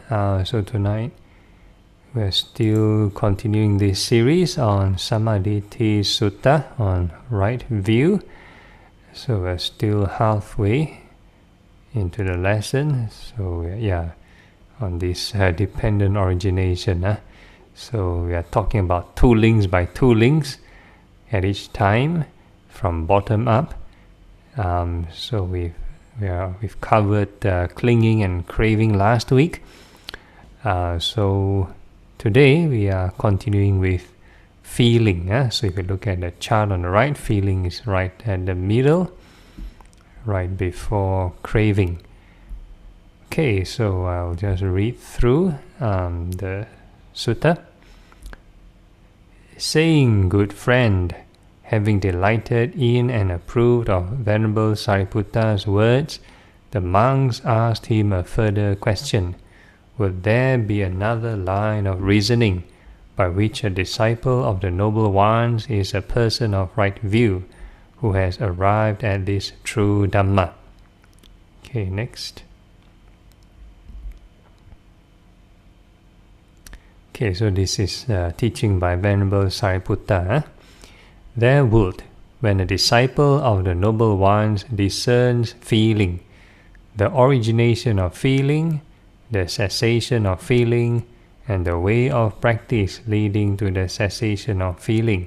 So tonight we're still continuing this series on Sammaditthi Sutta, on right view. So we're still halfway into the lesson. So on this dependent origination. So we are talking about two links by two links at each time, from bottom up. So we've covered clinging and craving last week. So today we are continuing with feeling. So if you look at the chart on the right, feeling is right at the middle, right before craving. Okay, so I'll just read through the sutta. Saying, good friend, having delighted in and approved of Venerable Sariputta's words, the monks asked him a further question. Would there be another line of reasoning by which a disciple of the Noble Ones is a person of right view, who has arrived at this true Dhamma? Okay, next. Okay, so this is teaching by Venerable Sariputta. There would, when a disciple of the Noble Ones discerns feeling, the origination of feeling, the cessation of feeling, and the way of practice leading to the cessation of feeling,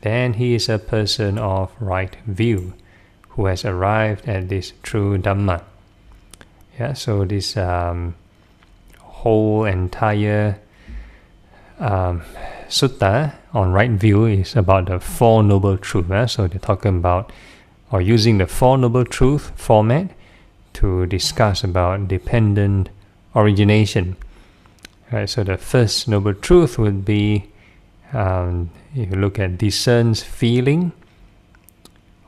then he is a person of right view, who has arrived at this true Dhamma. So this whole entire sutta on right view is about the Four Noble Truths. So they're talking about, or using the Four Noble Truth format to discuss about dependent origination. Right, so the first Noble Truth would be, if you look at discerns feeling,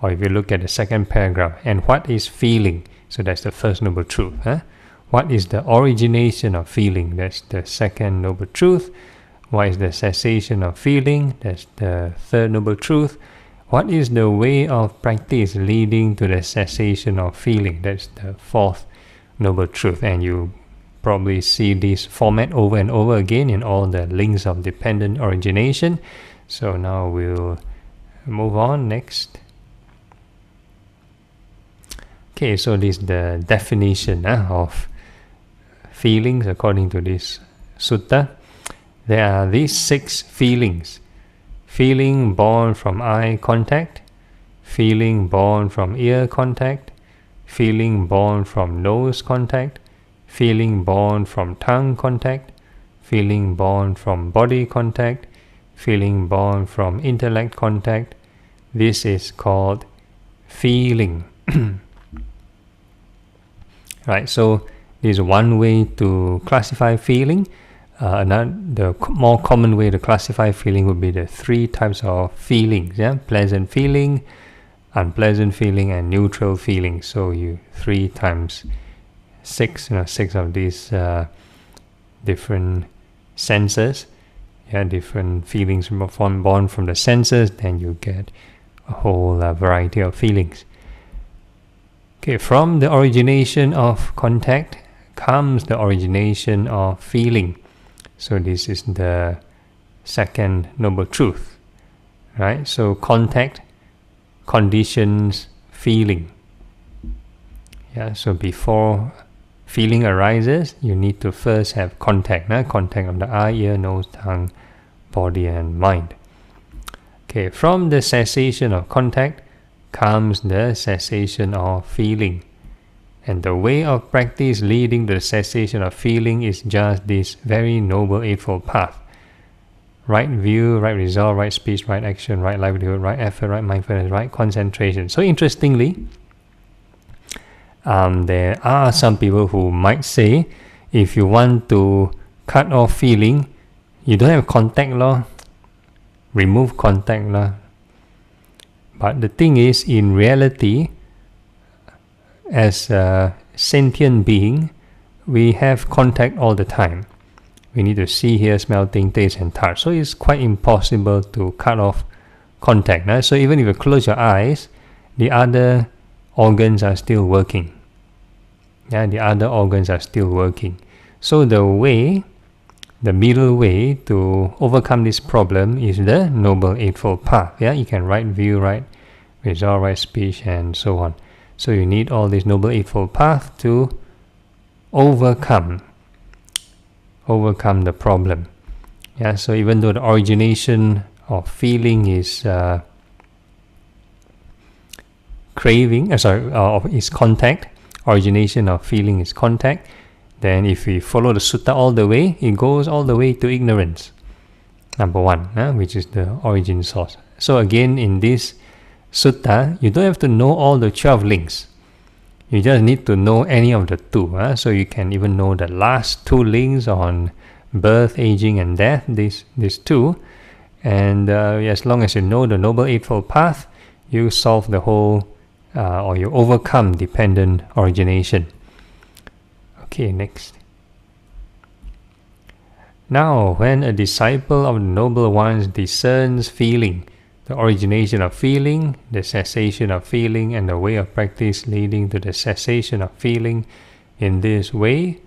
or if you look at the second paragraph, and what is feeling? So that's the first Noble Truth. What is the origination of feeling? That's the second Noble Truth. What is the cessation of feeling? That's the third Noble Truth. What is the way of practice leading to the cessation of feeling? That's the fourth Noble Truth. And you probably see this format over and over again in all the links of dependent origination. So now we'll move on next. Okay, so this is the definition of feelings according to this sutta. There are these 6 feelings. Feeling born from eye contact, feeling born from ear contact, feeling born from nose contact, feeling born from tongue contact, feeling born from body contact, feeling born from intellect contact. This is called feeling. Right, so this is one way to classify feeling. The more common way to classify feeling would be the 3 types of feelings: pleasant feeling, unpleasant feeling, and neutral feeling. So you 3 times 6, 6 of these different senses, different feelings born from the senses. Then you get a whole variety of feelings. Okay, from the origination of contact comes the origination of feeling. So this is the second Noble Truth, right? So contact conditions feeling. So before feeling arises, you need to first have contact. Contact of the eye, ear, nose, tongue, body, and mind. Okay, from the cessation of contact comes the cessation of feeling. And the way of practice leading to the cessation of feeling is just this very noble eightfold path. Right view, right resolve, right speech, right action, right livelihood, right effort, right mindfulness, right concentration. So interestingly, there are some people who might say, if you want to cut off feeling, you don't have contact law, remove contact law. But the thing is, in reality, as a sentient being, we have contact all the time. We need to see, hear, smell, think, taste, and touch. So it's quite impossible to cut off contact. So even if you close your eyes, the other organs are still working. The other organs are still working. So the middle way to overcome this problem is the Noble Eightfold Path. Yeah, you can right view, right resolve, right speech, and so on. So you need all this Noble Eightfold Path to overcome the problem. Yeah, so even though the origination of feeling is is contact, origination of feeling is contact, then if we follow the sutta all the way, it goes all the way to ignorance. Number one, which is the origin source. So again, in this sutta, you don't have to know all the 12 links. You just need to know any of the two. So you can even know the last 2 links on birth, aging, and death, these two. And as long as you know the Noble Eightfold Path, you solve the whole, or you overcome dependent origination. Okay, next. Now, when a disciple of the Noble Ones discerns feeling, the origination of feeling, the cessation of feeling, and the way of practice leading to the cessation of feeling in this way,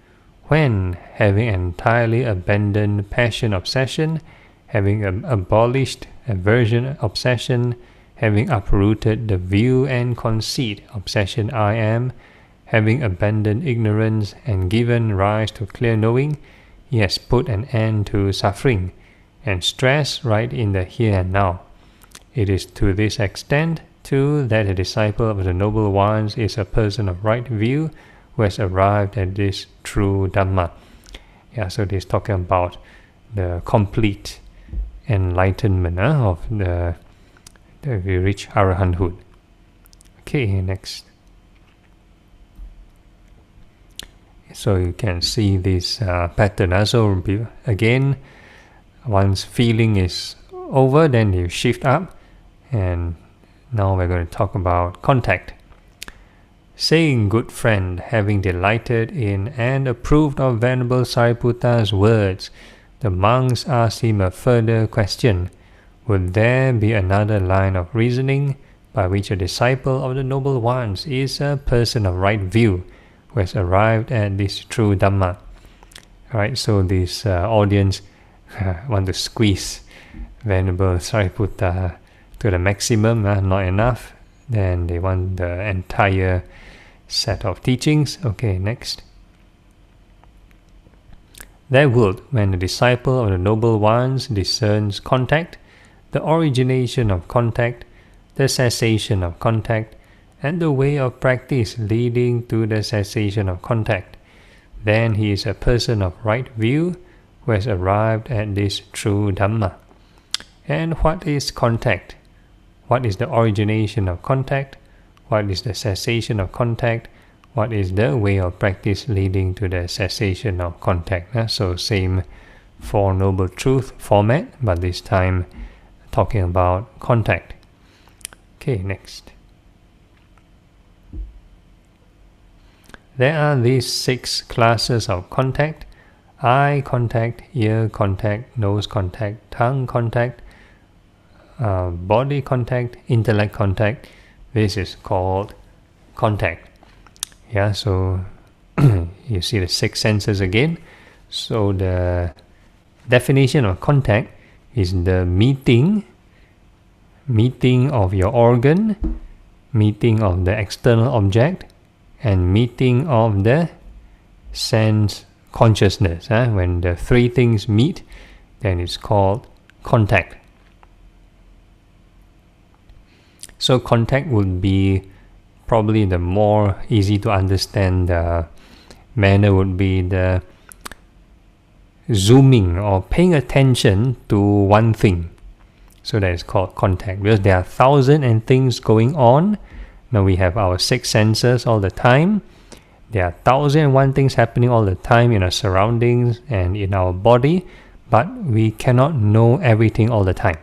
when, having entirely abandoned passion obsession, having abolished aversion obsession, having uprooted the view and conceit obsession I am, having abandoned ignorance and given rise to clear knowing, he has put an end to suffering and stress right in the here and now. It is to this extent, too, that a disciple of the Noble Ones is a person of right view who has arrived at this true Dhamma. Yeah, so this is talking about the complete enlightenment of the we reach arahanthood. Okay, next. So you can see this pattern. So again, once feeling is over, then you shift up, and now we're going to talk about contact. Saying, good friend, having delighted in and approved of Venerable Sariputta's words, the monks asked him a further question. Would there be another line of reasoning by which a disciple of the Noble Ones is a person of right view who has arrived at this true Dhamma? Alright, so this audience want to squeeze Venerable Sariputta to the maximum, not enough. Then they want the entire set of teachings. Okay, next. There would, when the disciple of the Noble Ones discerns contact, the origination of contact, the cessation of contact, and the way of practice leading to the cessation of contact, then he is a person of right view who has arrived at this true Dhamma. And what is contact? What is the origination of contact? What is the cessation of contact? What is the way of practice leading to the cessation of contact? So same Four Noble Truth format, but this time talking about contact. Okay, next. There are these 6 classes of contact: eye contact, ear contact, nose contact, tongue contact, body contact, intellect contact. This is called contact. Yeah, so you see the 6 senses again. So the definition of contact is the meeting of your organ, meeting of the external object, and meeting of the sense consciousness. When the 3 things meet, then it's called contact. So contact would be probably the more easy to understand manner would be the zooming or paying attention to one thing. So that is called contact, because there are 1,000 things going on. Now we have our 6 senses all the time. There are 1,001 things happening all the time in our surroundings and in our body, but we cannot know everything all the time.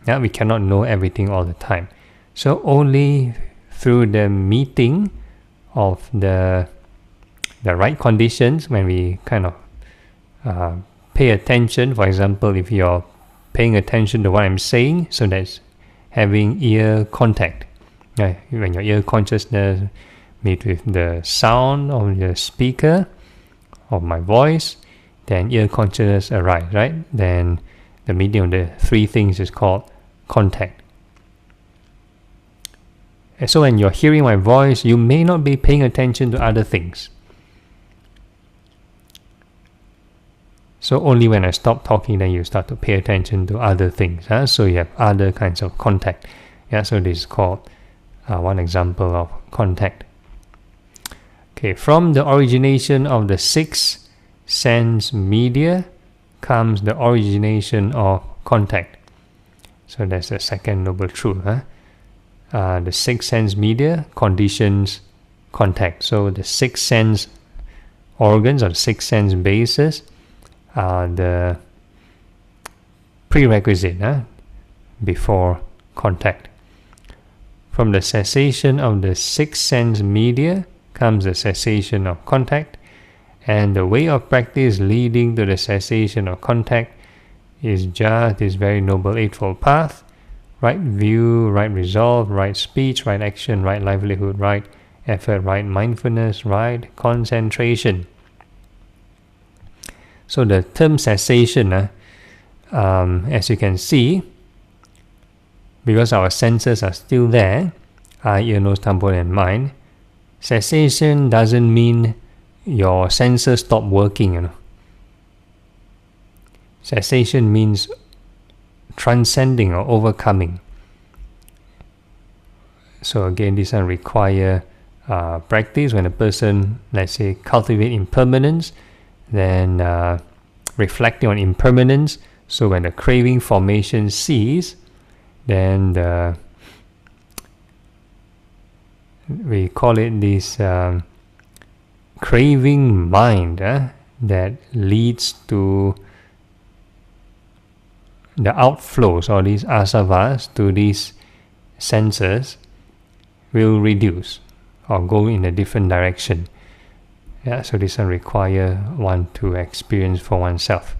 Yeah, we cannot know everything all the time. So only through the meeting of the right conditions, when we kind of pay attention. For example, if you're paying attention to what I'm saying, so that's having ear contact. When your ear consciousness meet with the sound of the speaker, of my voice, then ear consciousness arises, right? Then the medium of the three things is called contact. And so when you're hearing my voice, you may not be paying attention to other things. So only when I stop talking, then you start to pay attention to other things. So you have other kinds of contact. So this is called one example of contact. Okay, from the origination of the six sense media comes the origination of contact. So that's the second noble truth. The six sense media conditions contact. So the six sense organs or the six sense bases are the prerequisite before contact. From the cessation of the six sense media comes the cessation of contact, and the way of practice leading to the cessation of contact is just this very noble eightfold path: right view, right resolve, right speech, right action, right livelihood, right effort, right mindfulness, right concentration. So the term cessation, as you can see, because our senses are still there, eye, ear, nose, tongue, body, and mind, cessation doesn't mean your senses stop working. Cessation means transcending or overcoming. So again, this one require practice. When a person, let's say, cultivate impermanence, then reflecting on impermanence. So when the craving formation cease, then we call it this craving mind that leads to the outflows or these asavas to these senses will reduce or go in a different direction. So this one require one to experience for oneself.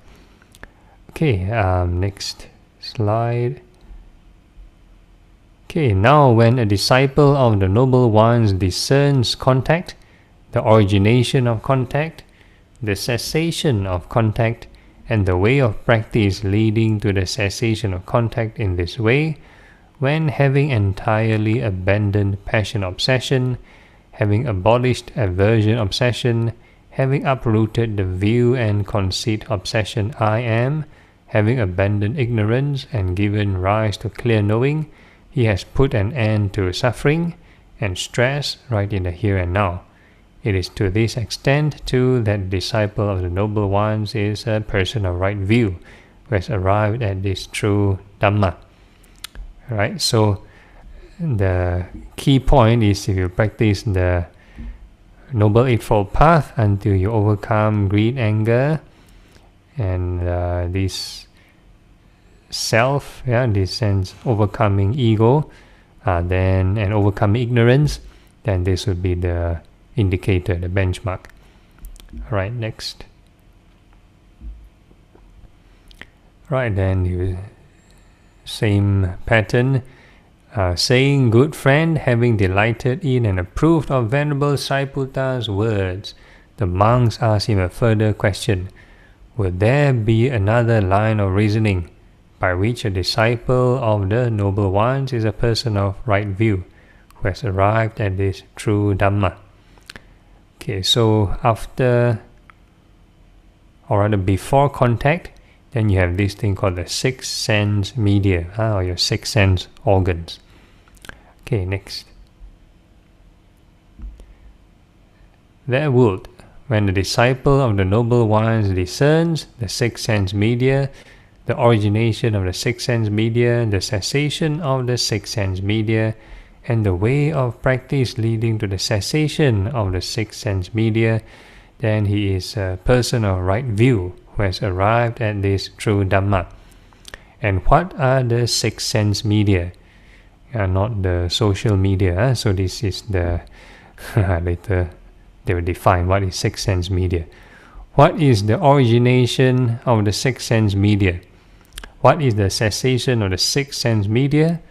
Okay, next slide. Okay, now when a disciple of the Noble Ones discerns contact, the origination of contact, the cessation of contact, and the way of practice leading to the cessation of contact in this way, when having entirely abandoned passion obsession, having abolished aversion obsession, having uprooted the view and conceit obsession I am, having abandoned ignorance and given rise to clear knowing, he has put an end to suffering and stress right in the here and now. It is to this extent too that the disciple of the Noble Ones is a person of right view, who has arrived at this true Dhamma. Right, so the key point is if you practice the Noble Eightfold Path until you overcome greed, anger, and this self, this sense overcoming ego, then and overcoming ignorance, then this would be the indicator, the benchmark. Alright, next. Right, then you same pattern. Saying, good friend, having delighted in and approved of Venerable Sariputta's words, the monks asked him a further question. Would there be another line of reasoning by which a disciple of the Noble Ones is a person of right view, who has arrived at this true Dhamma? Okay, so after, or rather before contact, then you have this thing called the six sense media, or your six sense organs. Okay, next. There would, when the disciple of the Noble Ones discerns the six sense media, the origination of the six sense media, the cessation of the six sense media, and the way of practice leading to the cessation of the six sense media, then he is a person of right view, who has arrived at this true Dhamma. And what are the six sense media? Not the social media. So this is the later they will define what is six sense media. What is the origination of the six sense media? What is the cessation of the six sense media?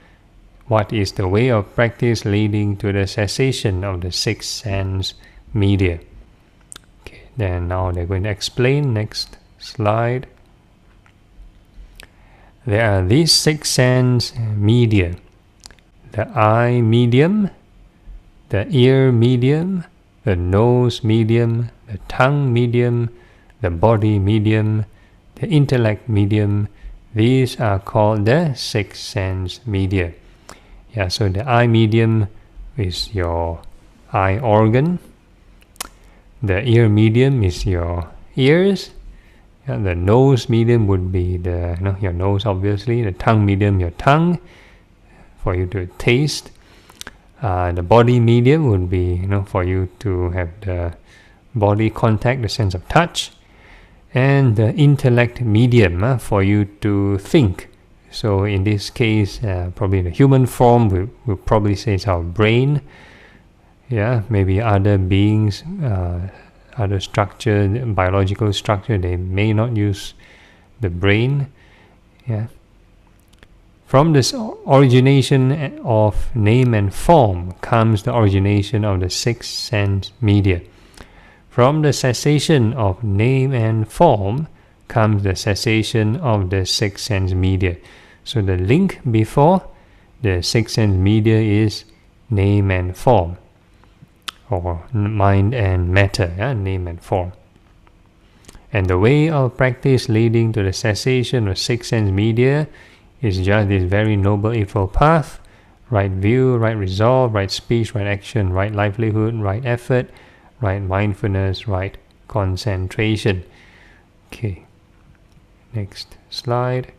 What is the way of practice leading to the cessation of the six sense media? Okay, Then now they're going to explain. Next slide. There are these 6 sense media: the eye medium, the ear medium, the nose medium, the tongue medium, the body medium, the intellect medium. These are called the 6 sense media. Yeah, so the eye medium is your eye organ. The ear medium is your ears. Yeah, the nose medium would be your nose, obviously. The tongue medium, your tongue, for you to taste. The body medium would be for you to have the body contact, the sense of touch. And the intellect medium for you to think. So in this case, probably the human form, we'll probably say it's our brain. Yeah, maybe other beings, other structure, biological structure, they may not use the brain. Yeah. From this origination of name and form comes the origination of the 6 sense media. From the cessation of name and form comes the cessation of the 6 sense media. So the link before the 6 sense media is name and form, or mind and matter, name and form. And the way of practice leading to the cessation of 6 sense media is just this very noble eightfold path: right view, right resolve, right speech, right action, right livelihood, right effort, right mindfulness, right concentration. Okay, next slide.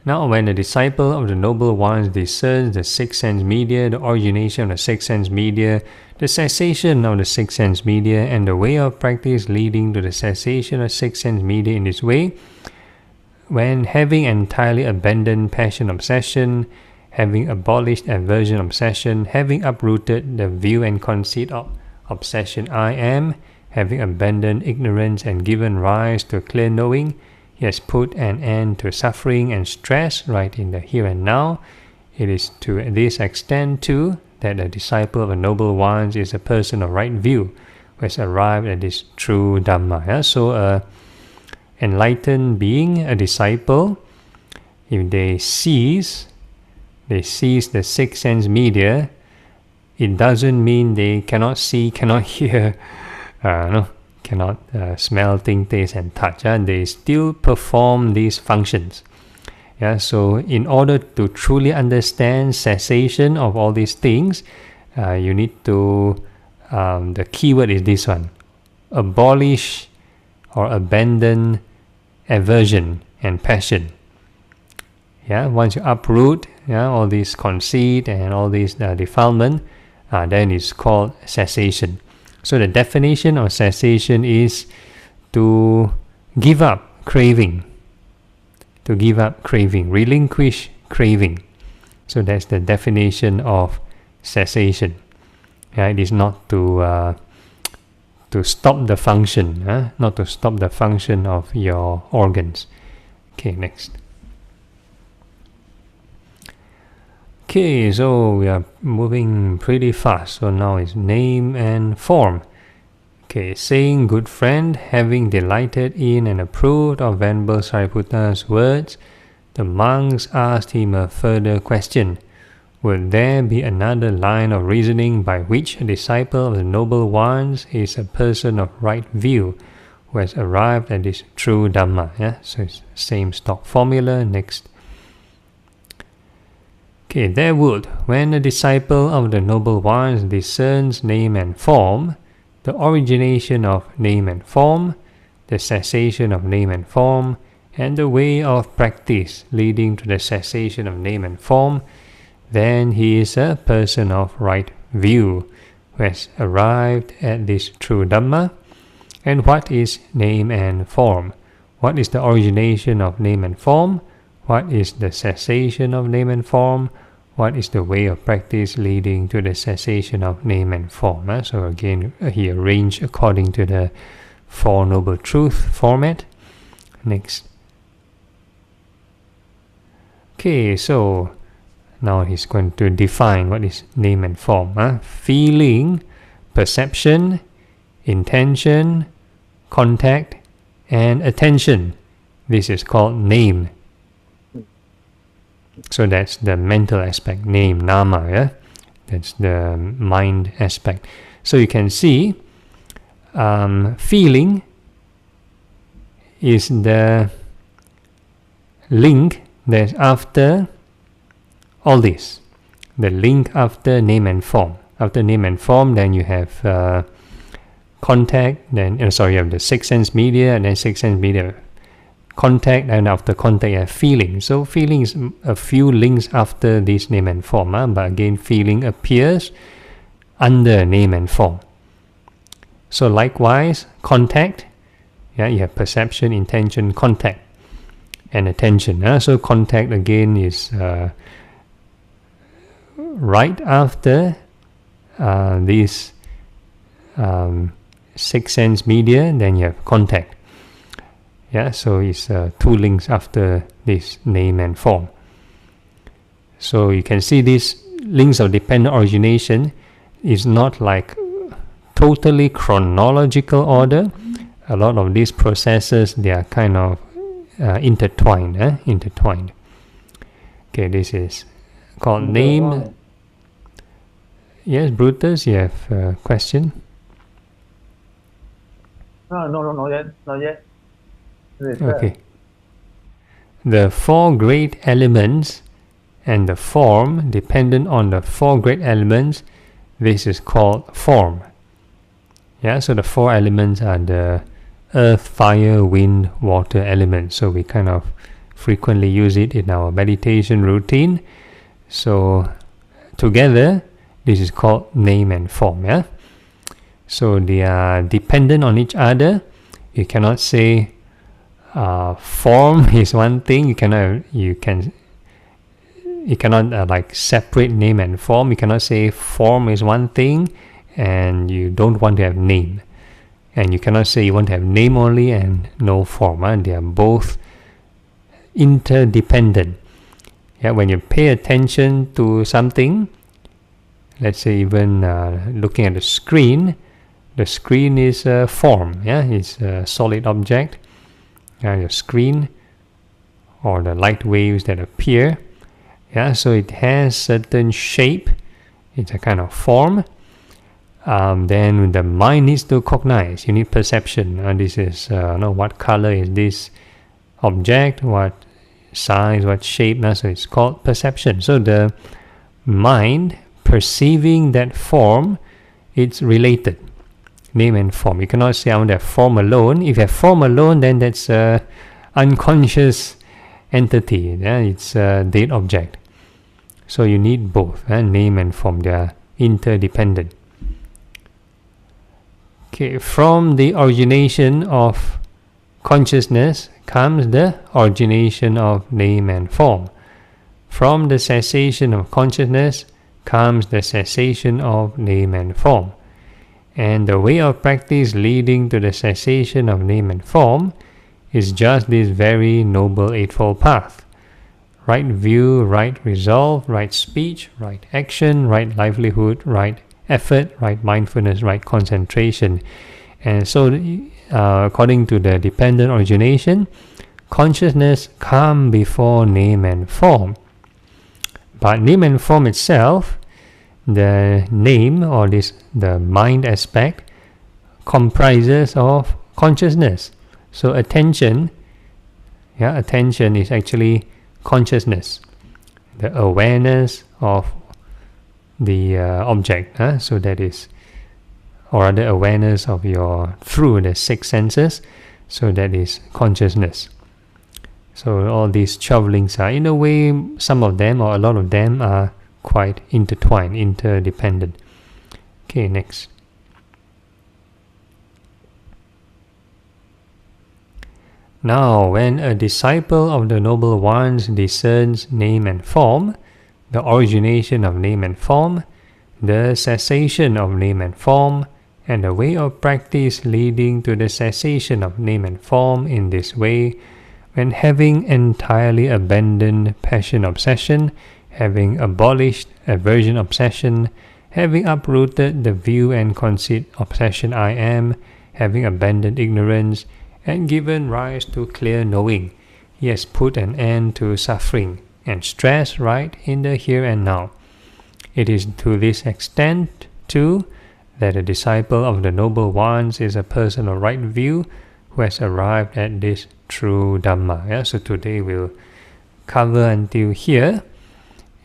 Now when the disciple of the Noble Ones discerns the 6 sense media, the origination of the 6 sense media, the cessation of the 6 sense media, and the way of practice leading to the cessation of 6 sense media in this way, when having entirely abandoned passion obsession, having abolished aversion obsession, having uprooted the view and conceit of obsession I am, having abandoned ignorance and given rise to clear knowing, he has put an end to suffering and stress right in the here and now. It is to this extent too that the disciple of the Noble Ones is a person of right view, who has arrived at this true Dhamma. Yeah? So enlightened being, a disciple, if they cease the 6 sense media, it doesn't mean they cannot see, cannot hear, cannot smell, think, taste, and touch. They still perform these functions. Yeah, so in order to truly understand cessation of all these things, you need to, the keyword is this one: abolish or abandon aversion and passion. Yeah, once you uproot all these conceit and all these defilement, then it's called cessation. So the definition of cessation is to give up craving, relinquish craving. So that's the definition of cessation. It is not to stop the function, not to stop the function of your organs. Okay, next. Okay, so we are moving pretty fast. So now it's name and form. Okay, saying, good friend, having delighted in and approved of Venerable Sariputta's words, the monks asked him a further question. Would there be another line of reasoning by which a disciple of the Noble Ones is a person of right view, who has arrived at this true Dhamma? So it's the same stock formula. Next. Okay, there would, when a disciple of the Noble Ones discerns name and form, the origination of name and form, the cessation of name and form, and the way of practice leading to the cessation of name and form, then he is a person of right view, who has arrived at this true Dhamma. And what is name and form? What is the origination of name and form? What is the cessation of name and form? What is the way of practice leading to the cessation of name and form? So again, he arranged according to the Four Noble Truths format. Next. Okay, so now he's going to define what is name and form. Feeling, perception, intention, contact, and attention. This is called name. So that's the mental aspect, name, nama, yeah? That's the mind aspect. So you can see feeling is the link that's after all this. The link after name and form. After name and form, then you have contact, then you have the six sense media, and then six sense media contact, and after contact you have feeling. So feeling is a few links after this name and form, but again feeling appears under name and form. So likewise, contact, you have perception, intention, contact, and attention. So contact again is right after these six sense media, then you have contact. So it's two links after this name and form. So you can see these links of dependent origination is not like totally chronological order. A lot of these processes, they are kind of intertwined. Okay, this is called name. Yes, Brutus, you have a question? No, not yet. Okay. The four great elements and the form dependent on the four great elements, this is called form. So the four elements are the earth, fire, wind, water elements. So we kind of frequently use it in our meditation routine. So together, this is called name and form. So they are dependent on each other. You cannot say form is one thing. You cannot like separate name and form. You cannot say form is one thing and you don't want to have name, and you cannot say you want to have name only and no form. They are both interdependent. When you pay attention to something, let's say even looking at the screen is a form. It's a solid object. Your screen or the light waves that appear, so it has certain shape. It's a kind of form. Then the mind needs to cognize. You need perception. This is what color is this object, what size, what shape. So it's called perception. So the mind perceiving that form, it's related. Name and form. You cannot say I want to have form alone. If you have form alone, then that's an unconscious entity. It's a dead object. So you need both, name and form. They are interdependent. Okay, from the origination of consciousness comes the origination of name and form. From the cessation of consciousness comes the cessation of name and form. And the way of practice leading to the cessation of name and form is just this very noble eightfold path. Right view, right resolve, right speech, right action, right livelihood, right effort, right mindfulness, right concentration. And so according to the dependent origination, consciousness comes before name and form. But name and form itself, the name or the mind aspect, comprises of consciousness. So attention is actually consciousness, the awareness of the object. So that is, or rather awareness of through the six senses. So that is consciousness. So all these 12 links are, in a way, some of them or a lot of them are quite intertwined, interdependent. Okay, next. Now, when a disciple of the Noble Ones discerns name and form, the origination of name and form, the cessation of name and form, and the way of practice leading to the cessation of name and form in this way, when having entirely abandoned passion obsession, having abolished aversion obsession, having uprooted the view and conceit obsession I am, having abandoned ignorance, and given rise to clear knowing, he has put an end to suffering and stress right in the here and now. It is to this extent, too, that a disciple of the Noble Ones is a person of right view who has arrived at this true Dhamma. Yeah? So today we'll cover until here,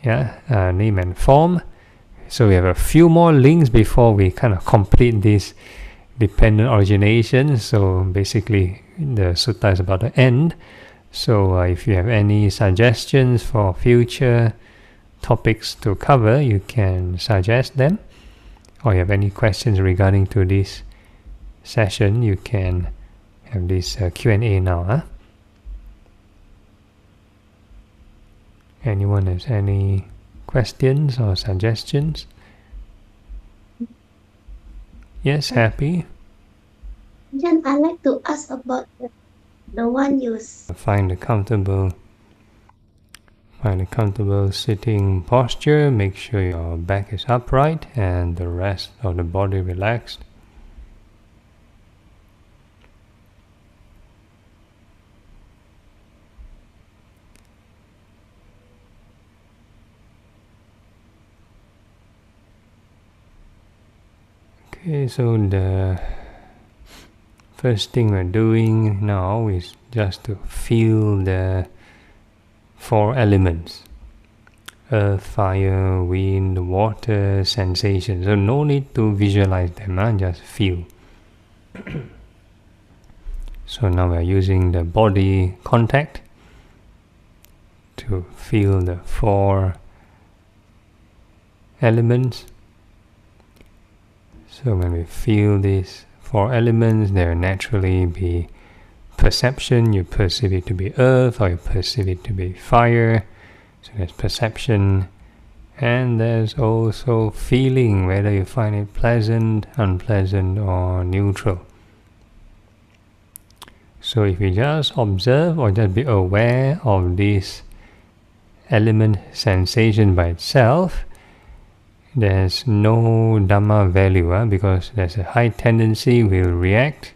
name and form. So we have a few more links before we kind of complete this dependent origination. So basically the sutta is about to end. So if you have any suggestions for future topics to cover, you can suggest them. Or you have any questions regarding to this session, you can have this Q&A now. Anyone has any questions or suggestions? Yes, Happy? Then I'd like to ask about the one you... Find a comfortable sitting posture. Make sure your back is upright and the rest of the body relaxed. Okay, so the first thing we're doing now is just to feel the 4 elements: earth, fire, wind, water, sensation. So no need to visualize them, just feel. So now we're using the body contact to feel the 4 elements. So when we feel these 4 elements, there naturally be perception. You perceive it to be earth, or you perceive it to be fire. So there's perception, and there's also feeling, whether you find it pleasant, unpleasant, or neutral. So if you just observe or just be aware of this element sensation by itself, there's no Dhamma value, because there's a high tendency we'll react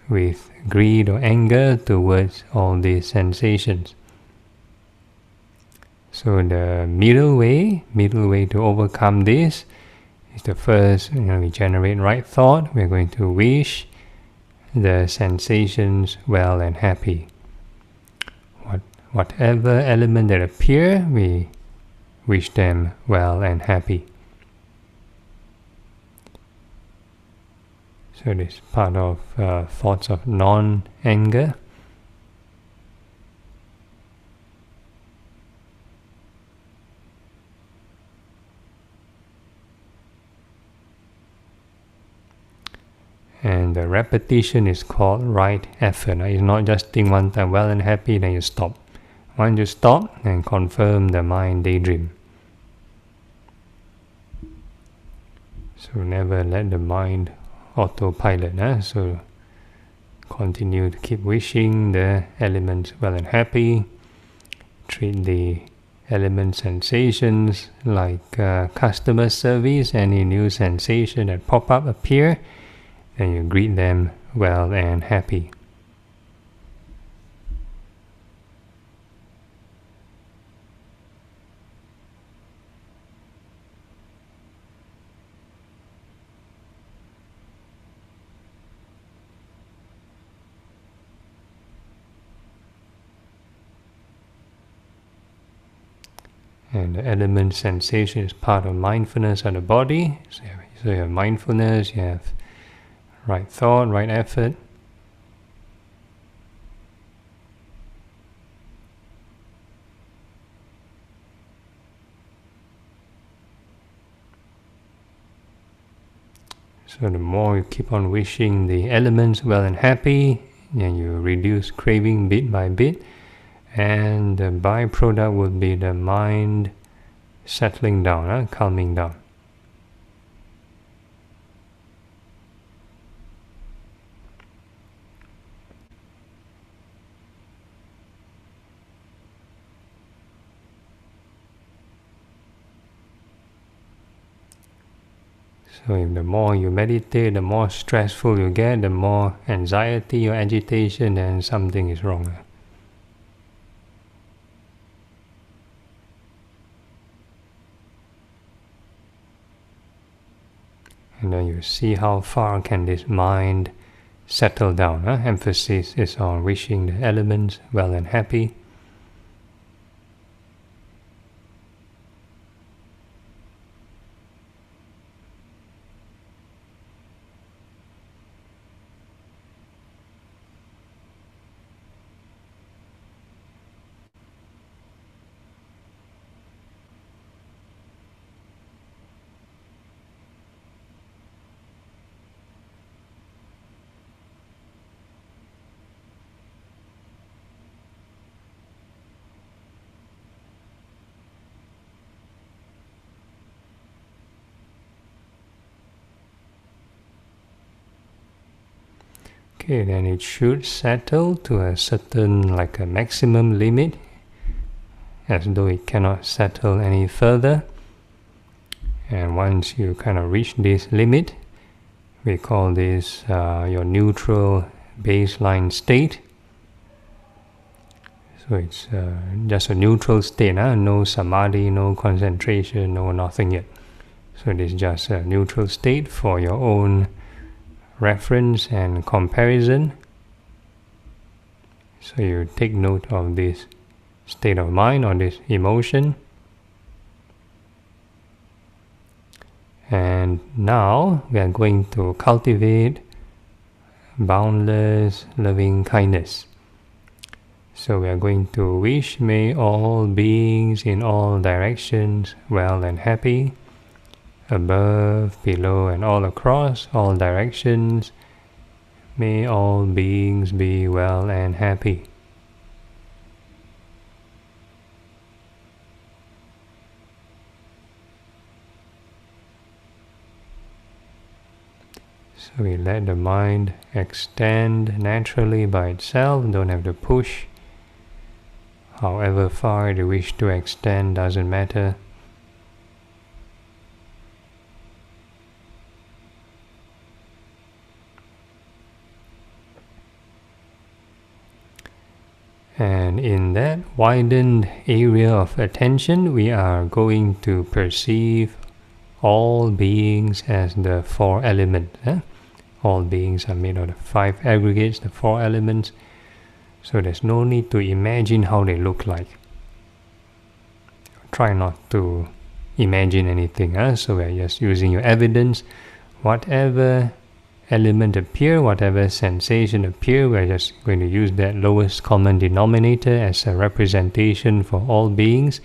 with greed or anger towards all these sensations. So the middle way to overcome this is the first, we generate right thought. We're going to wish the sensations well and happy. Whatever element that appear, we wish them well and happy. So this part of thoughts of non-anger. And the repetition is called right effort. It's not just think one time well and happy, then you stop. Once you stop, then confirm the mind daydream. So never let the mind autopilot. So continue to keep wishing the elements well and happy. Treat the element sensations like customer service. Any new sensation that pop up appear, and you greet them well and happy. And the element sensation is part of mindfulness of the body. So you have mindfulness, you have right thought, right effort. So the more you keep on wishing the elements well and happy, then you reduce craving bit by bit. And the byproduct would be the mind settling down, calming down. So if the more you meditate, the more stressful you get, the more anxiety or agitation, then something is wrong. And then you see how far can this mind settle down. Emphasis is on wishing the elements well and happy. Okay, then it should settle to a certain, like a maximum limit, as though it cannot settle any further. And once you kind of reach this limit, we call this your neutral baseline state. So it's just a neutral state, no samadhi, no concentration, no nothing yet. So it is just a neutral state for your own reference and comparison. So you take note of this state of mind or this emotion. And now we are going to cultivate boundless loving kindness. So we are going to wish, may all beings in all directions well and happy, above, below, and all across all directions. May all beings be well and happy. So we let the mind extend naturally by itself, don't have to push. However far the wish to extend doesn't matter. And in that widened area of attention, we are going to perceive all beings as the four elements. All beings are made of the five aggregates, the four elements. So there's no need to imagine how they look like. Try not to imagine anything. So we're just using your evidence. Whatever element appear, whatever sensation appear, we're just going to use that lowest common denominator as a representation for all beings.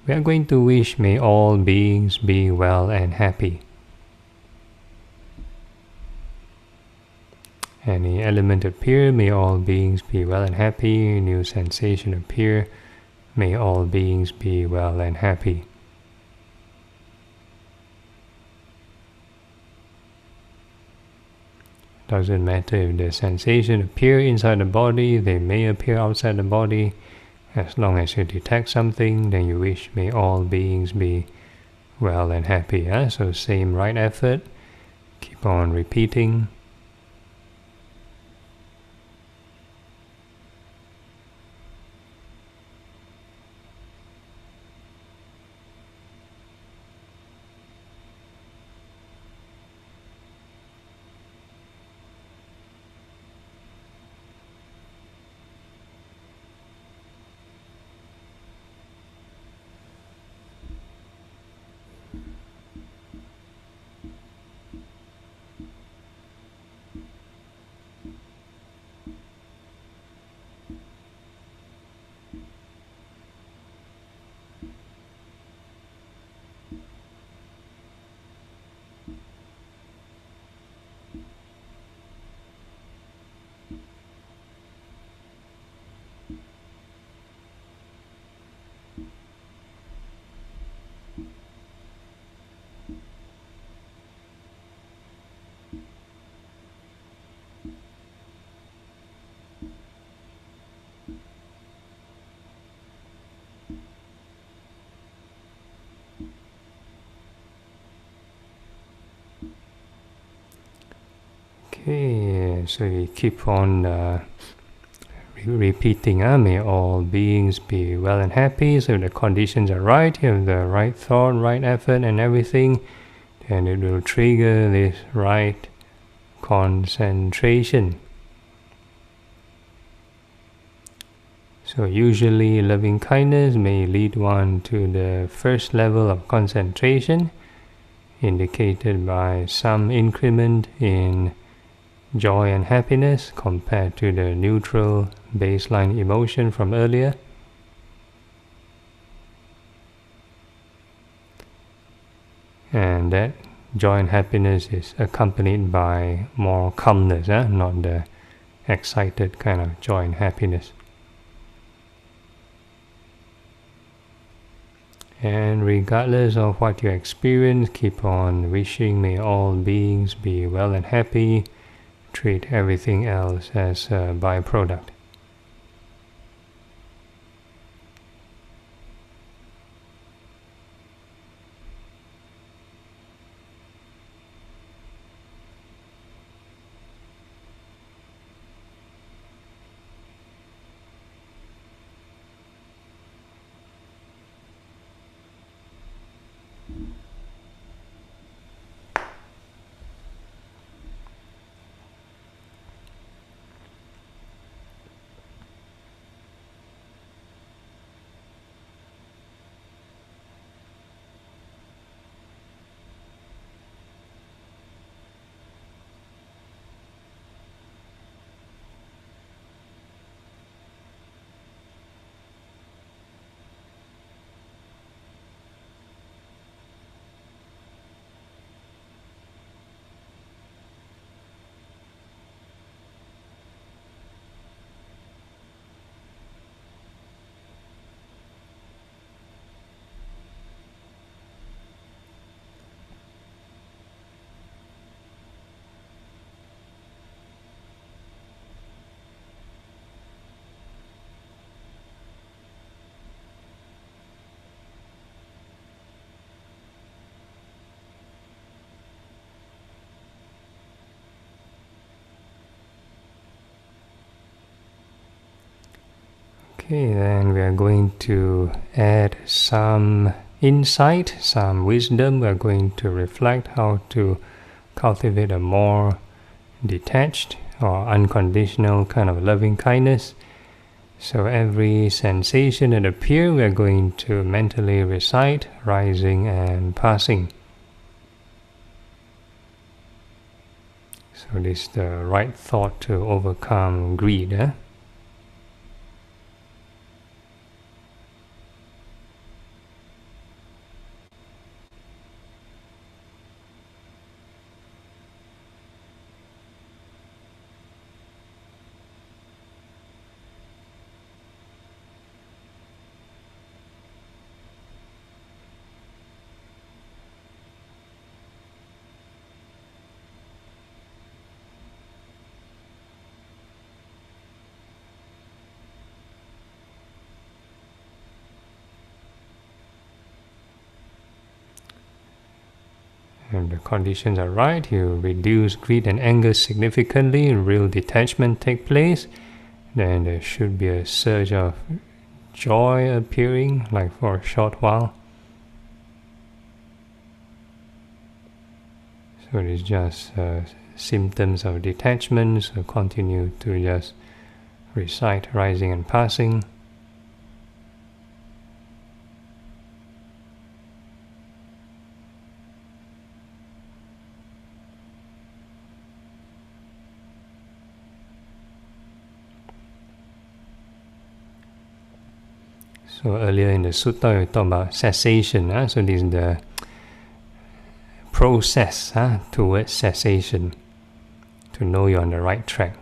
We are going to wish, may all beings be well and happy. Any element appear, may all beings be well and happy. New sensation appear, may all beings be well and happy. Doesn't matter if the sensation appear inside the body, they may appear outside the body. As long as you detect something, then you wish, may all beings be well and happy. So same right effort, keep on repeating. Okay, so we keep on repeating, may all beings be well and happy. So if the conditions are right, you have the right thought, right effort and everything, then it will trigger this right concentration. So usually loving kindness may lead one to the first level of concentration, indicated by some increment in joy and happiness compared to the neutral baseline emotion from earlier. And that joy and happiness is accompanied by more calmness, not the excited kind of joy and happiness. And regardless of what you experience, keep on wishing may all beings be well and happy. Treat everything else as a byproduct. Okay, then we are going to add some insight, some wisdom. We are going to reflect how to cultivate a more detached or unconditional kind of loving kindness. So every sensation that appears, we are going to mentally recite rising and passing. So this is the right thought to overcome greed. And the conditions are right, you reduce greed and anger significantly, real detachment take place, then there should be a surge of joy appearing, like for a short while. So it is just symptoms of detachment, so continue to just recite rising and passing. So earlier in the Sutta, we talked about cessation. So this is the process towards cessation, to know you're on the right track.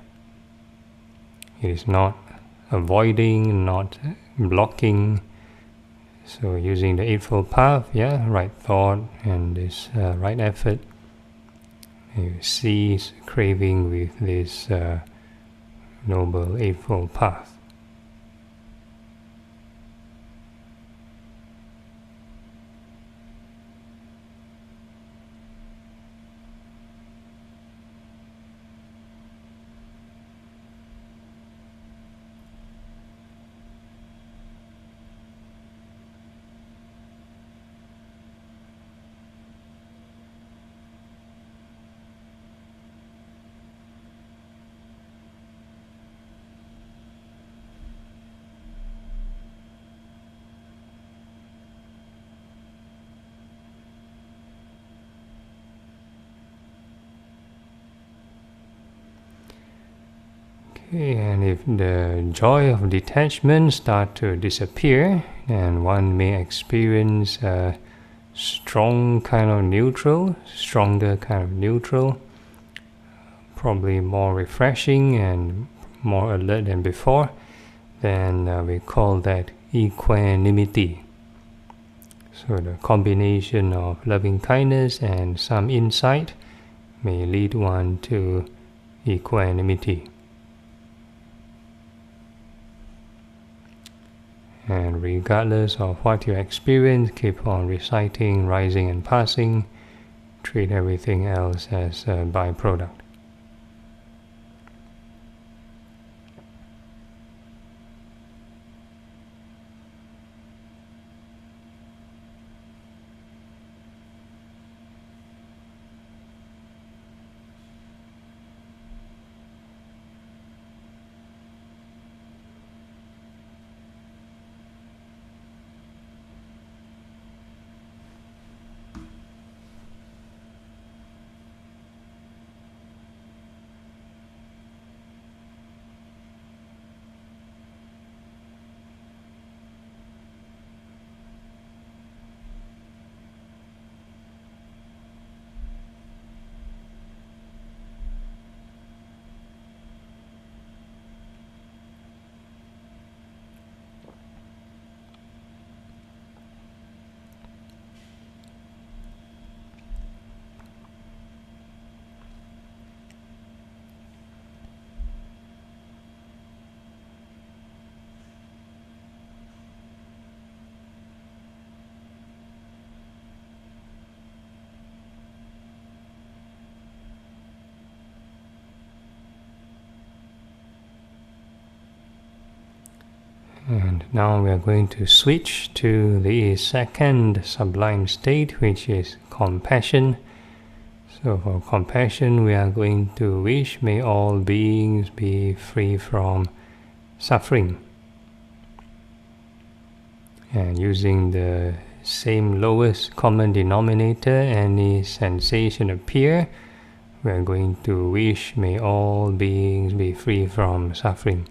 It is not avoiding, not blocking. So using the Eightfold Path, right thought and this right effort, you cease craving with this Noble Eightfold Path. And if the joy of detachment start to disappear, then one may experience a strong kind of neutral, stronger kind of neutral, probably more refreshing and more alert than before. Then we call that equanimity. So the combination of loving kindness and some insight may lead one to equanimity. And regardless of what you experience, keep on reciting, rising and passing. Treat everything else as a byproduct. And now we are going to switch to the second sublime state, which is compassion. So for compassion, we are going to wish, may all beings be free from suffering. And using the same lowest common denominator, any sensation appear, we are going to wish, may all beings be free from suffering.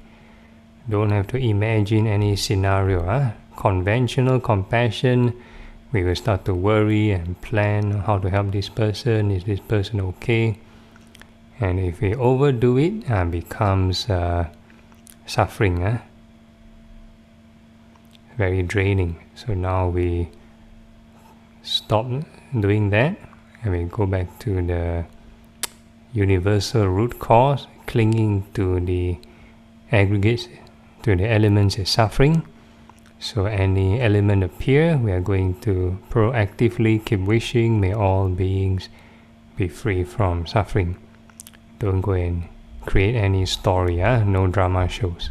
Don't have to imagine any scenario. Conventional compassion, we will start to worry and plan how to help this person. Is this person okay? And if we overdo it, becomes suffering. Very draining. So now we stop doing that and we go back to the universal root cause. Clinging to the aggregates, to the elements is suffering. So any element appear, we are going to proactively keep wishing, may all beings be free from suffering. Don't go and create any story, no drama shows.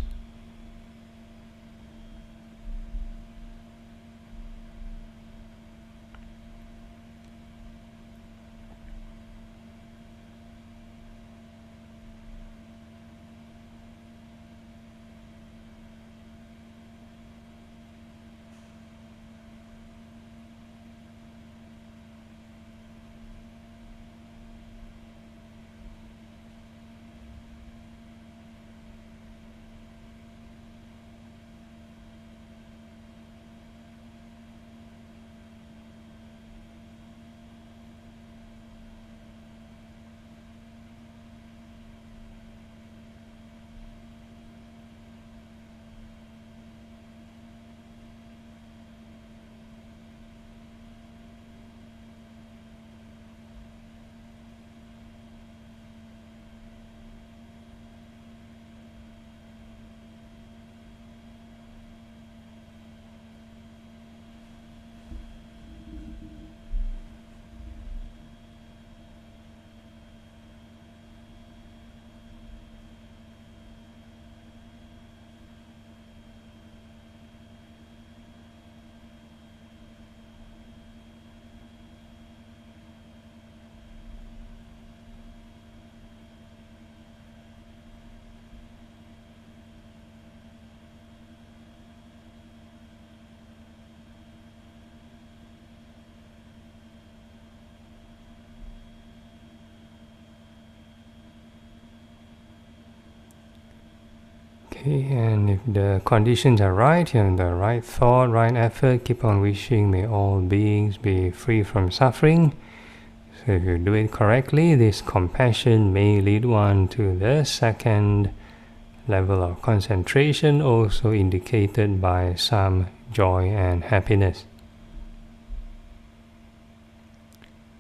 Okay, and if the conditions are right, you have the right thought, right effort, keep on wishing, may all beings be free from suffering. So if you do it correctly, this compassion may lead one to the second level of concentration, also indicated by some joy and happiness.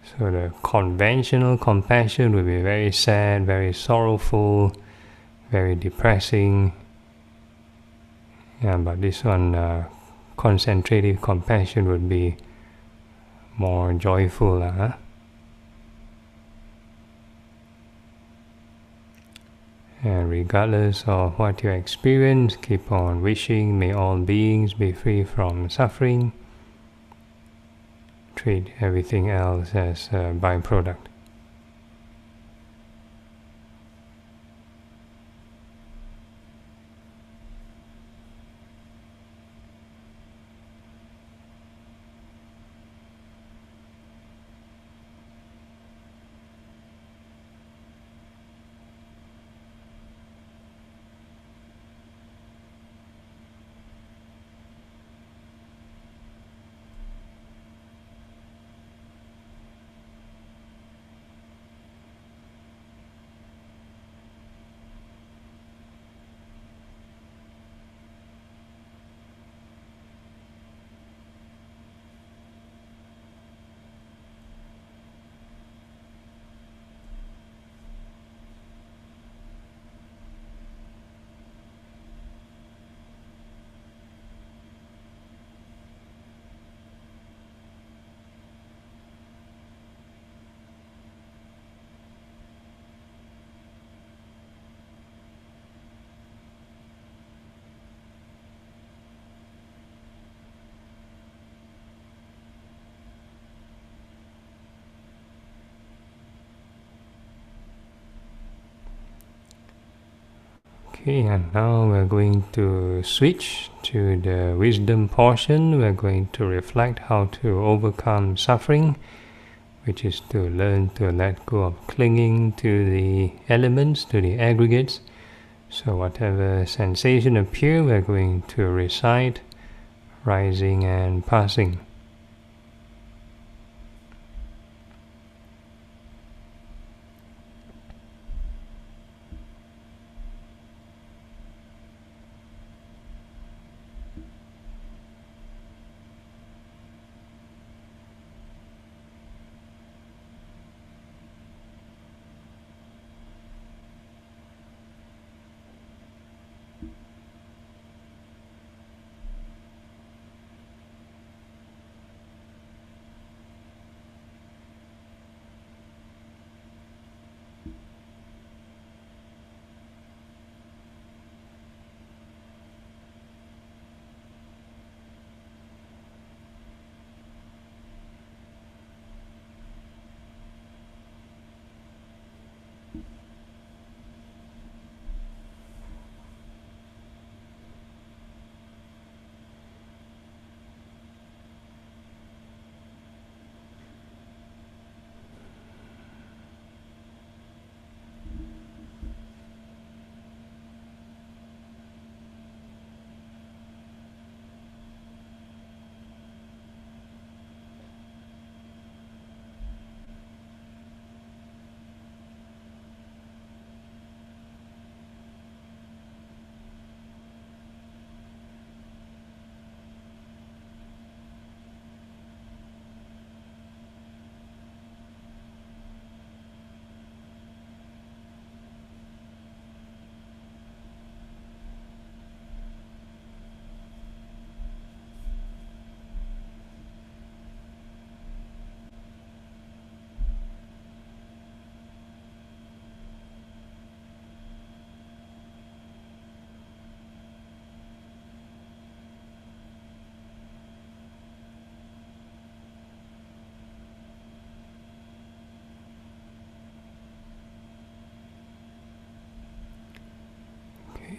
So the conventional compassion will be very sad, very sorrowful, very depressing. Yeah, but this one, concentrative compassion would be more joyful. And regardless of what you experience, keep on wishing, may all beings be free from suffering. Treat everything else as a byproduct. Okay, and now we're going to switch to the wisdom portion. We're going to reflect how to overcome suffering, which is to learn to let go of clinging to the elements, to the aggregates. So whatever sensation appear, we're going to recite, rising and passing.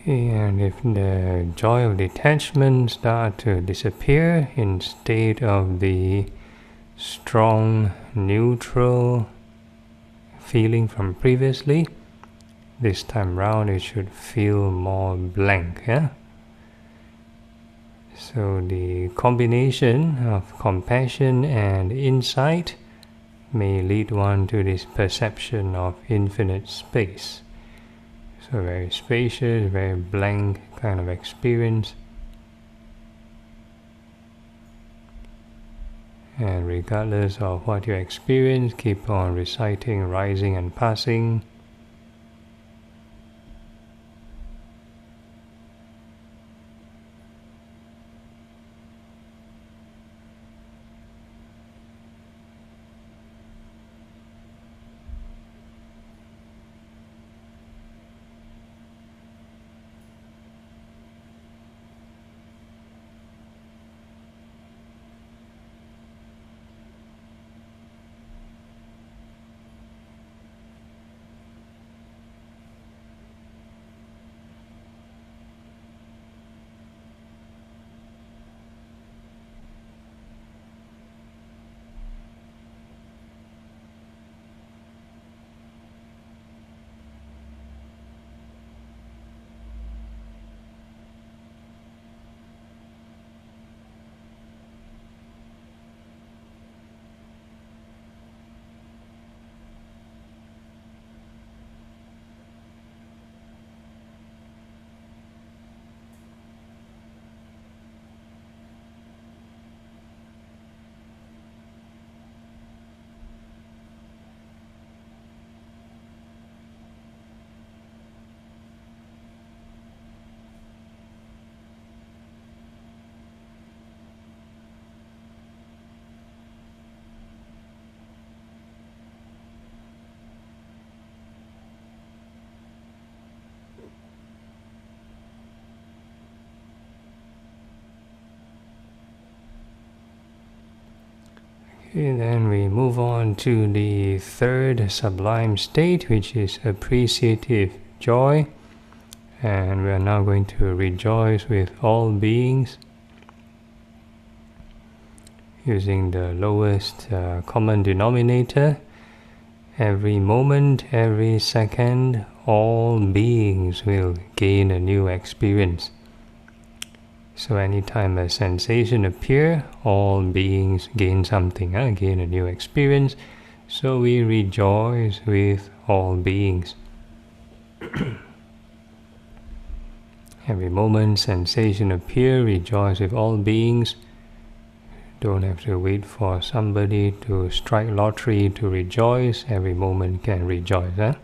And if the joy of detachment start to disappear instead of the strong, neutral feeling from previously, This time round it should feel more blank. Yeah? So the combination of compassion and insight may lead one to this perception of infinite space. So very spacious, very blank kind of experience. And regardless of what you experience, keep on reciting, rising and passing. Okay, then we move on to the third sublime state, which is appreciative joy. And we are now going to rejoice with all beings using the lowest common denominator. Every moment, every second, all beings will gain a new experience. So anytime a sensation appears, all beings gain something, gain a new experience. So we rejoice with all beings. Every moment sensation appears, rejoice with all beings. Don't have to wait for somebody to strike lottery to rejoice. Every moment can rejoice.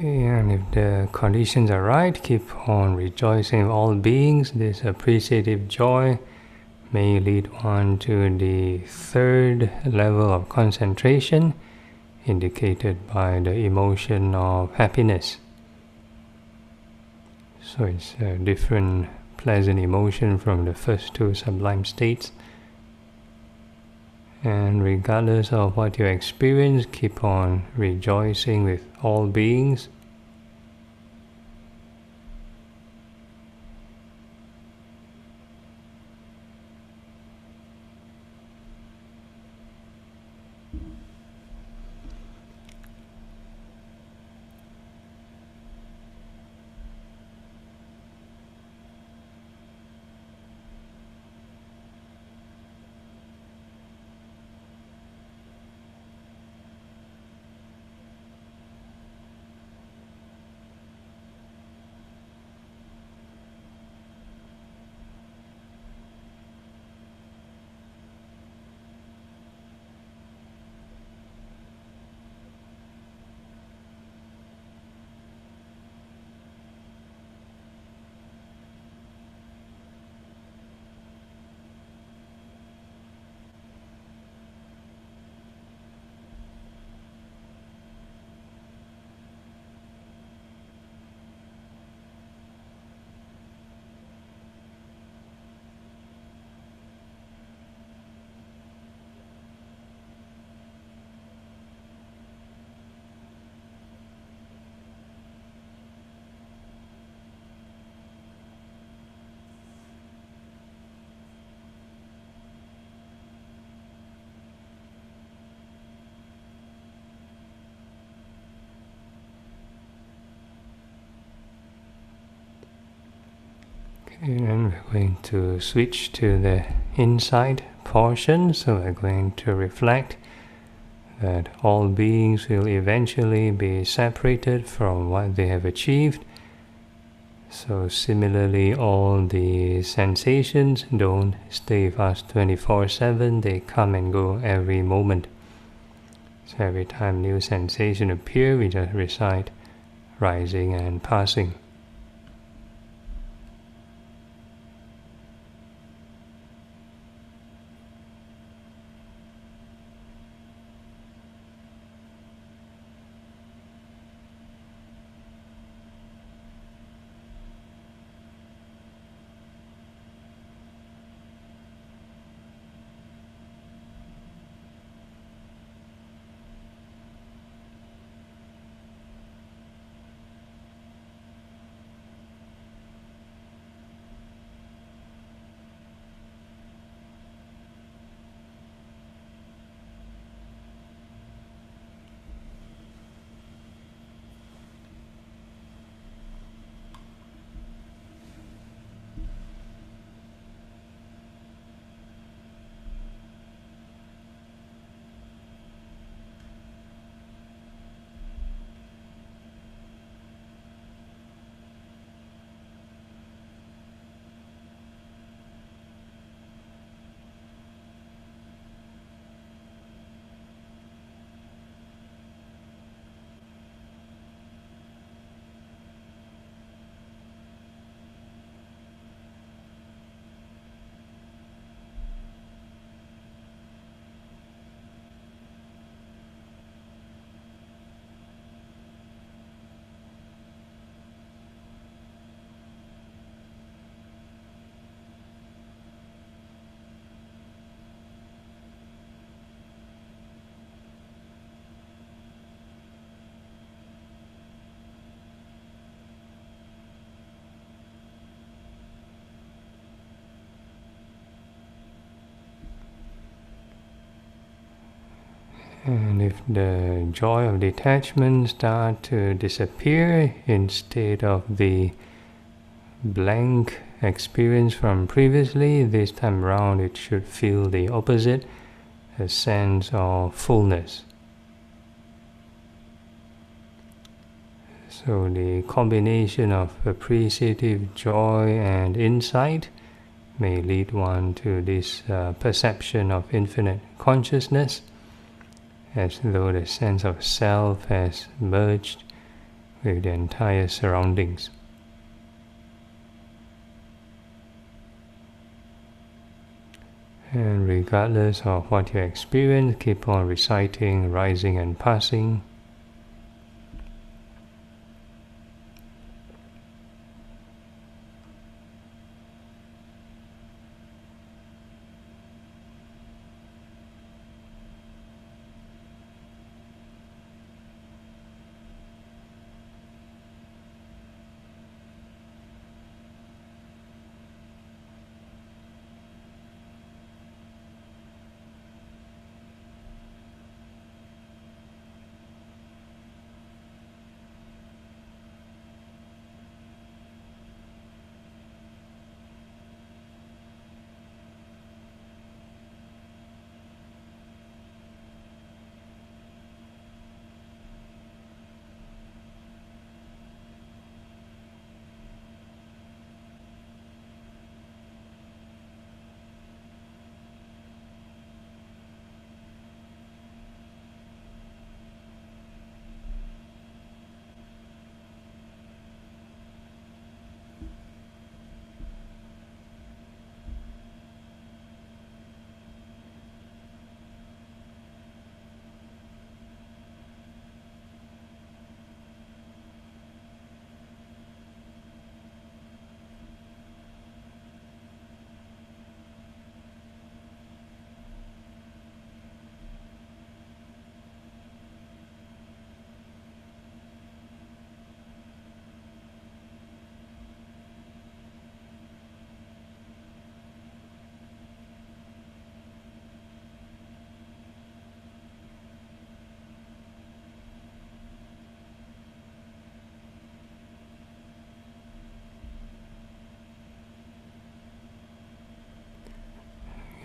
Okay, and if the conditions are right, keep on rejoicing of all beings. This appreciative joy may lead one to the third level of concentration, indicated by the emotion of happiness. So it's a different pleasant emotion from the first two sublime states. And regardless of what you experience, keep on rejoicing with all beings. And we're going to switch to the inside portion. So we're going to reflect that all beings will eventually be separated from what they have achieved. So similarly, all the sensations don't stay with us 24/7, they come and go every moment. So every time new sensation appears, we just recite rising and passing. And if the joy of detachment starts to disappear, instead of the blank experience from previously, this time around it should feel the opposite, a sense of fullness. So the combination of appreciative joy and insight may lead one to this perception of infinite consciousness, as though the sense of self has merged with the entire surroundings. And regardless of what you experience, keep on reciting, rising and passing.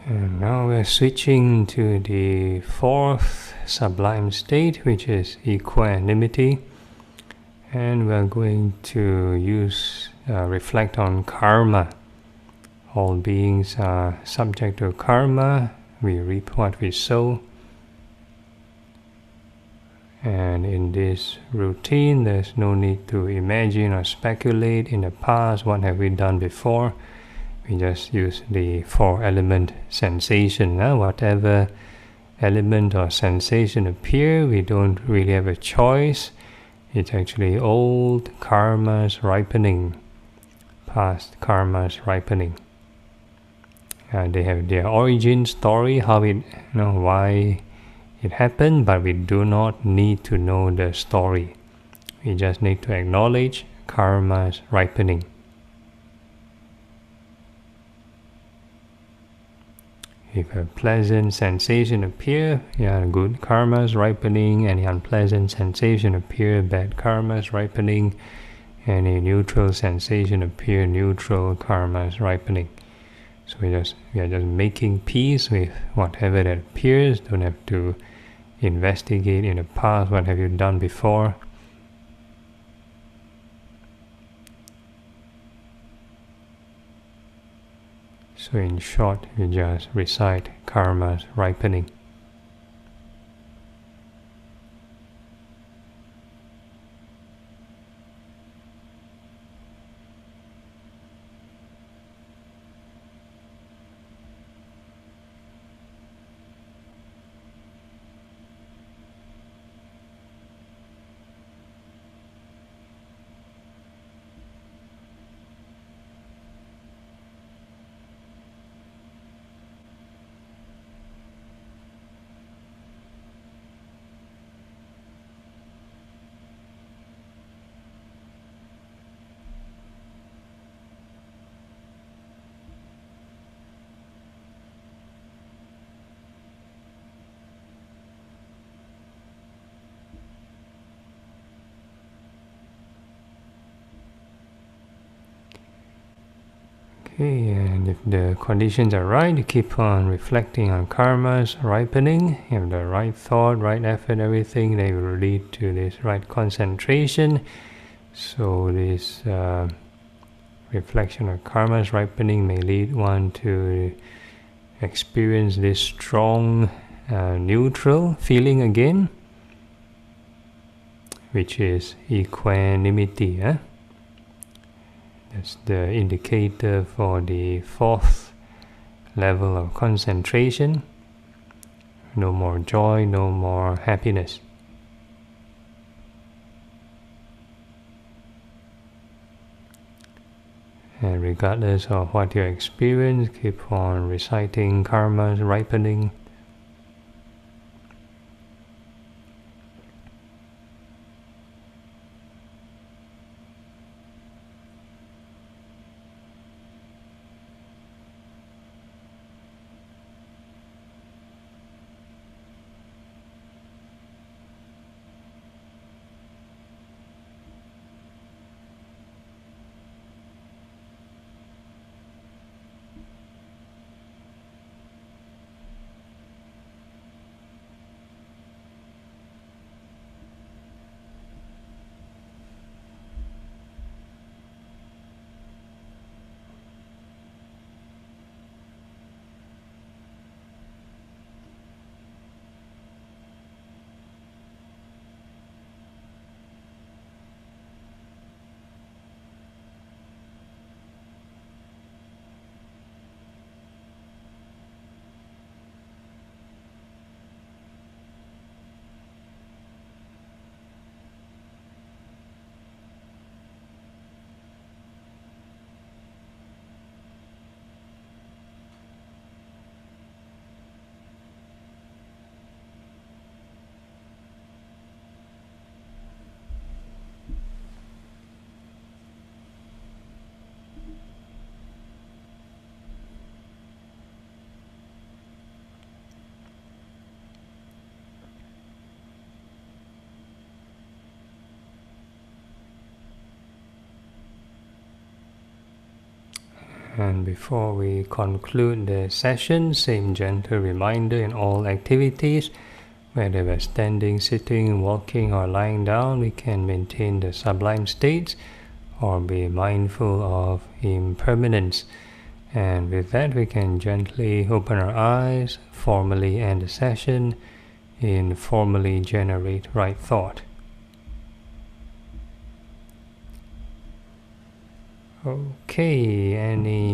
And now we're switching to the fourth sublime state, which is equanimity. And we're going to reflect on karma. All beings are subject to karma. We reap what we sow. And in this routine, there's no need to imagine or speculate in the past, what have we done before. We just use the four-element sensation. Whatever element or sensation appear, we don't really have a choice. It's actually old karmas ripening, past karmas ripening. They have their origin story, why it happened, but we do not need to know the story. We just need to acknowledge karma's ripening. If a pleasant sensation appear, good karmas ripening. Any unpleasant sensation appear, bad karmas ripening. Any neutral sensation appear, neutral karmas ripening. So we are just making peace with whatever that appears. Don't have to investigate in the past, what have you done before. So in short, we just recite karma's ripening. Okay, and if the conditions are right, you keep on reflecting on karma's ripening. You have the right thought, right effort, everything, they will lead to this right concentration. So this reflection of karma's ripening may lead one to experience this strong neutral feeling again, which is equanimity. That's the indicator for the fourth level of concentration. No more joy, no more happiness. And regardless of what you experience, keep on reciting karma's ripening. And before we conclude the session, same gentle reminder: in all activities, whether we're standing, sitting, walking, or lying down, we can maintain the sublime states or be mindful of impermanence. And with that, we can gently open our eyes, formally end the session, informally generate right thought. Okay, any